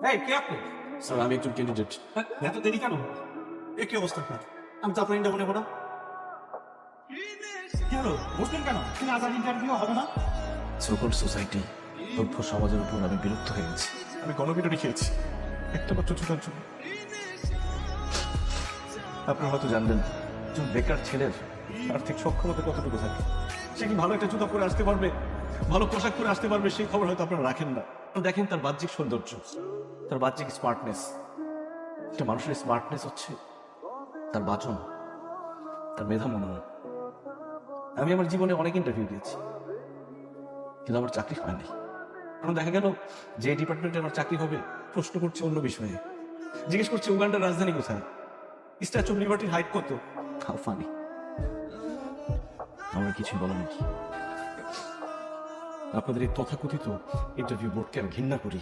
এই কে আপনি? স্যার আমি একজন ক্যান্ডিডেট। এত দেরি কেন? এ কি অবস্থা আপনার? আমি তো আপনার ইন্টারভিউ নেবো না। কি হলো, বসলেন কেন? কিন্তু আজ আর ইন্টারভিউ হবে না। সোকল সোসাইটি, সভ্য সমাজের উপর আমি বিরক্ত হয়ে গেছি। আমি গণপিটুনি খেয়েছি একটা মাত্র ছুটার জন্য। আপনারা হয়তো জানবেন একজন বেকার ছেলের আর্থিক সক্ষমতা কতটুকু থাকে, সে কি ভালো একটা জুতা পরে আসতে পারবে, ভালো পোশাক পরে আসতে পারবে, সেই খবর হয়তো আপনারা রাখেন না। দেখেন তার বাহ্যিক সৌন্দর্য, তার বাহ্যিক স্মার্টনেস। একটা মানুষের স্মার্টনেস হচ্ছে তার বাচন, তার মেধা মনন। আমি আমার জীবনে অনেক ইন্টারভিউ দিয়েছি, কিন্তু আমার চাকরি হয়নি। কারণ দেখা গেল যে ডিপার্টমেন্টে আমার চাকরি হবে প্রশ্ন করছে অন্য বিষয়ে, জিজ্ঞেস করছে উগান্ডার রাজধানী কোথায়, স্ট্যাচু অফ লিবার্টির হাইট কত। How funny. আমার কিছুই বলা নেই। আপনাদের এই তথাকথিত ইন্টারভিউ বোর্ডকে আমি ঘৃণা করি।